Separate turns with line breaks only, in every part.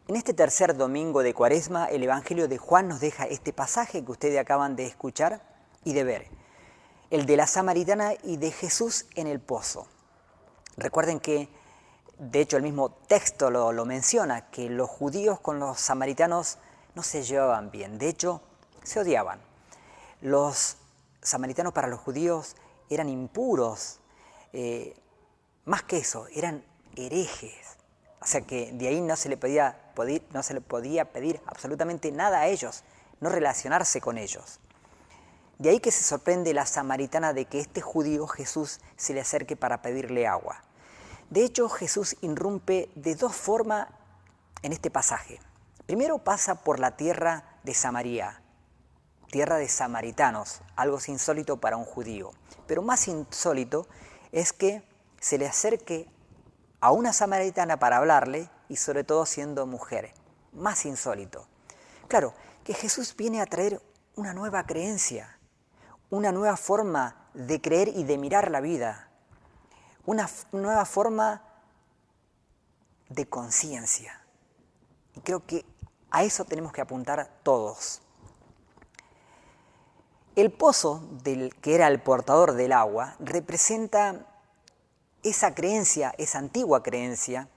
En este tercer domingo de Cuaresma, el Evangelio de Juan nos deja este pasaje que ustedes acaban de escuchar y de ver, el de la samaritana y de Jesús en el pozo. Recuerden que, de hecho, el mismo texto lo menciona, que los judíos con los samaritanos no se llevaban bien, de hecho, se odiaban. Los samaritanos para los judíos eran impuros, más que eso, eran herejes. O sea que de ahí no se le podía pedir absolutamente nada a ellos, no relacionarse con ellos. De ahí que se sorprende la samaritana de que este judío Jesús se le acerque para pedirle agua. De hecho, Jesús irrumpe de dos formas en este pasaje. Primero pasa por la tierra de Samaria, tierra de samaritanos, algo insólito para un judío. Pero más insólito es que se le acerque a una samaritana para hablarle y sobre todo siendo mujer. Más insólito. Claro, que Jesús viene a traer una nueva creencia, una nueva forma de creer y de mirar la vida, una nueva forma de conciencia. Y creo que a eso tenemos que apuntar todos. El pozo, que era el portador del agua, representa esa creencia, esa antigua creencia,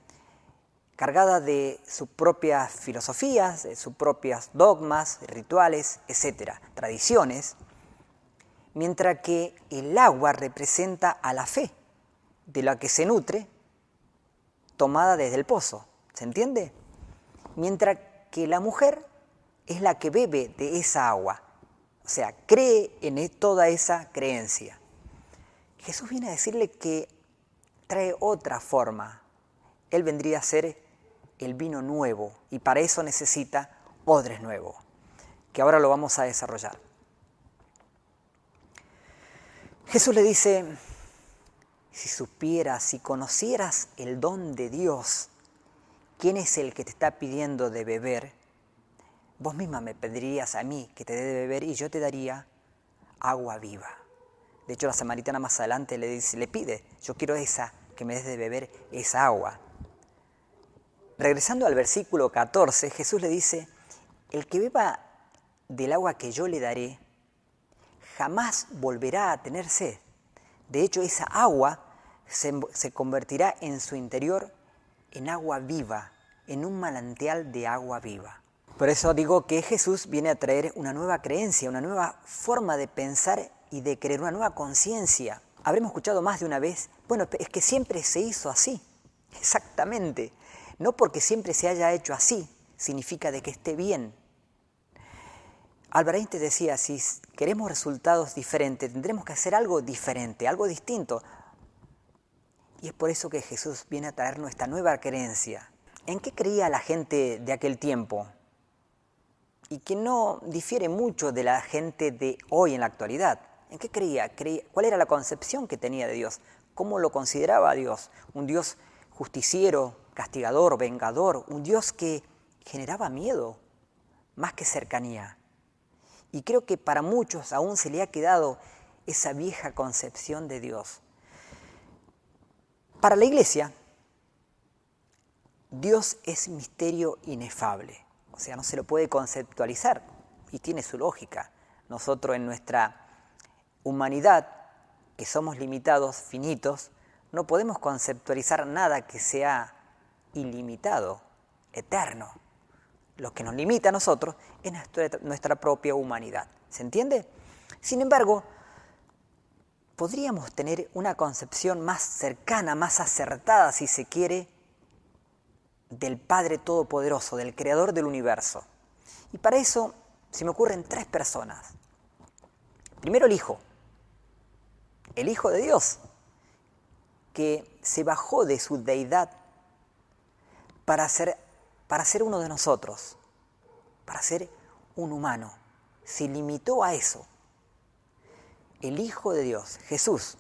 cargada de sus propias filosofías, de sus propios dogmas, rituales, etc., tradiciones, mientras que el agua representa a la fe, de la que se nutre, tomada desde el pozo. ¿Se entiende? Mientras que la mujer es la que bebe de esa agua, o sea, cree en toda esa creencia. Jesús viene a decirle que trae otra forma. Él vendría a ser el vino nuevo y para eso necesita odres nuevos, que ahora lo vamos a desarrollar. Jesús le dice, si supieras, si conocieras el don de Dios, quién es el que te está pidiendo de beber, vos misma me pedirías a mí que te dé de beber y yo te daría agua viva. De hecho, la samaritana más adelante le pide, yo quiero que me des de beber esa agua. Regresando al versículo 14, Jesús le dice, el que beba del agua que yo le daré, jamás volverá a tener sed. De hecho, esa agua se convertirá en su interior en agua viva, en un manantial de agua viva. Por eso digo que Jesús viene a traer una nueva creencia, una nueva forma de pensar y de creer, una nueva conciencia. Habremos escuchado más de una vez, bueno, es que siempre se hizo así. Exactamente. No porque siempre se haya hecho así, significa de que esté bien. Albert Einstein decía, si queremos resultados diferentes, tendremos que hacer algo diferente, algo distinto. Y es por eso que Jesús viene a traer nuestra nueva creencia. ¿En qué creía la gente de aquel tiempo? Y que no difiere mucho de la gente de hoy en la actualidad. ¿En qué creía? ¿Cuál era la concepción que tenía de Dios? ¿Cómo lo consideraba a Dios? ¿Un Dios justiciero, castigador, vengador? ¿Un Dios que generaba miedo más que cercanía? Y creo que para muchos aún se le ha quedado esa vieja concepción de Dios. Para la Iglesia, Dios es misterio inefable. O sea, no se lo puede conceptualizar y tiene su lógica. Nosotros en nuestra humanidad, que somos limitados, finitos, no podemos conceptualizar nada que sea ilimitado, eterno. Lo que nos limita a nosotros es nuestra propia humanidad. ¿Se entiende? Sin embargo, podríamos tener una concepción más cercana, más acertada, si se quiere, del Padre Todopoderoso, del Creador del universo. Y para eso se me ocurren tres personas. Primero el Hijo de Dios, que se bajó de su deidad para ser uno de nosotros, para ser un humano. Se limitó a eso. El Hijo de Dios, Jesús.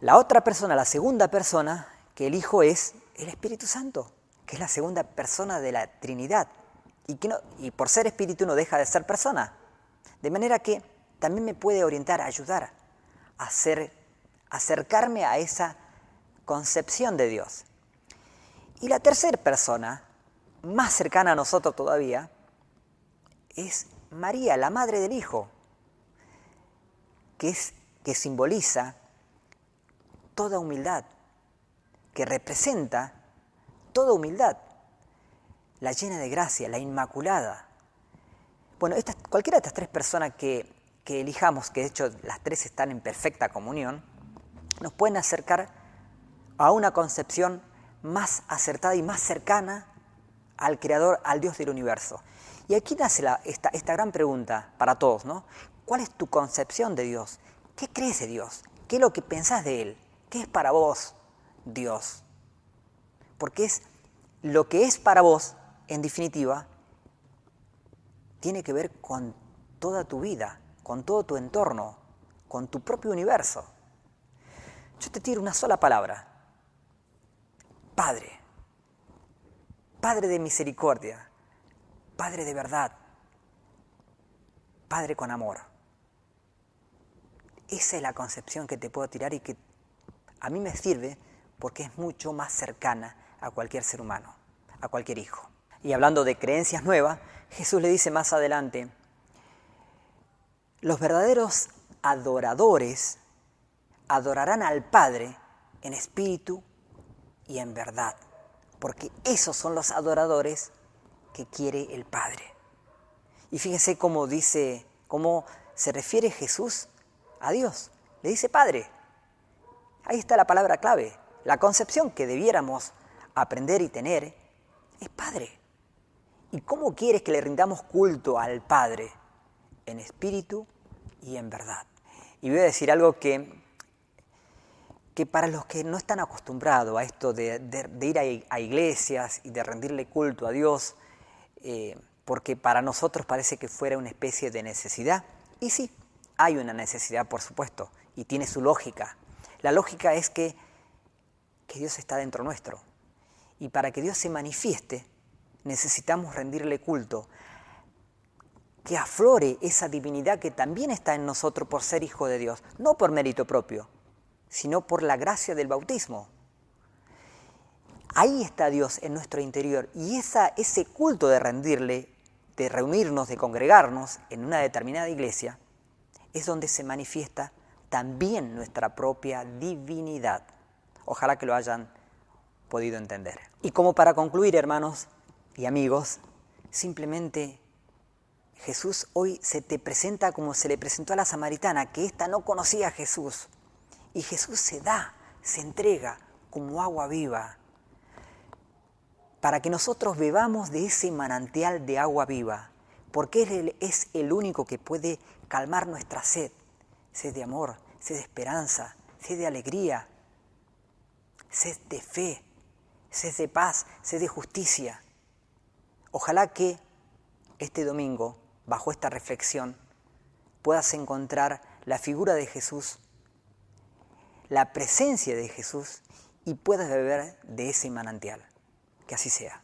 La otra persona, la segunda persona, que el Hijo es el Espíritu Santo, que es la segunda persona de la Trinidad. Y por ser Espíritu no deja de ser persona. De manera que también me puede orientar, ayudar a acercarme a esa concepción de Dios. Y la tercera persona, más cercana a nosotros todavía, es María, la madre del Hijo, que simboliza toda humildad, que representa toda humildad, la llena de gracia, la inmaculada. Bueno, cualquiera de estas tres personas que elijamos, que de hecho las tres están en perfecta comunión, nos pueden acercar a una concepción más acertada y más cercana al Creador, al Dios del universo. Y aquí nace esta gran pregunta para todos, ¿no? ¿Cuál es tu concepción de Dios? ¿Qué crees de Dios? ¿Qué es lo que pensás de Él? ¿Qué es para vos Dios? Porque es lo que es para vos, en definitiva, tiene que ver con toda tu vida, con todo tu entorno, con tu propio universo. Yo te tiro una sola palabra. Padre. Padre de misericordia. Padre de verdad. Padre con amor. Esa es la concepción que te puedo tirar y que a mí me sirve porque es mucho más cercana a cualquier ser humano, a cualquier hijo. Y hablando de creencias nuevas, Jesús le dice más adelante, los verdaderos adoradores adorarán al Padre en espíritu y en verdad, porque esos son los adoradores que quiere el Padre. Y fíjense cómo se refiere Jesús a Dios. Le dice Padre. Ahí está la palabra clave. La concepción que debiéramos aprender y tener es Padre. ¿Y cómo quieres que le rindamos culto al Padre? En espíritu y en verdad. Y voy a decir algo que para los que no están acostumbrados a esto de ir a iglesias y de rendirle culto a Dios, porque para nosotros parece que fuera una especie de necesidad. Y sí, hay una necesidad, por supuesto, y tiene su lógica. La lógica es que Dios está dentro nuestro. Y para que Dios se manifieste, necesitamos rendirle culto, que aflore esa divinidad que también está en nosotros por ser hijo de Dios, no por mérito propio, sino por la gracia del bautismo. Ahí está Dios en nuestro interior y ese culto de rendirle, de reunirnos, de congregarnos en una determinada iglesia, es donde se manifiesta también nuestra propia divinidad. Ojalá que lo hayan podido entender. Y como para concluir, hermanos y amigos, simplemente Jesús hoy se te presenta como se le presentó a la samaritana, que ésta no conocía a Jesús. Y Jesús se entrega como agua viva, para que nosotros bebamos de ese manantial de agua viva, porque Él es el único que puede calmar nuestra sed de amor, sed de esperanza, sed de alegría, sed de fe, sed de paz, sed de justicia. Ojalá que este domingo, bajo esta reflexión, puedas encontrar la figura de Jesús, la presencia de Jesús y puedas beber de ese manantial. Que así sea.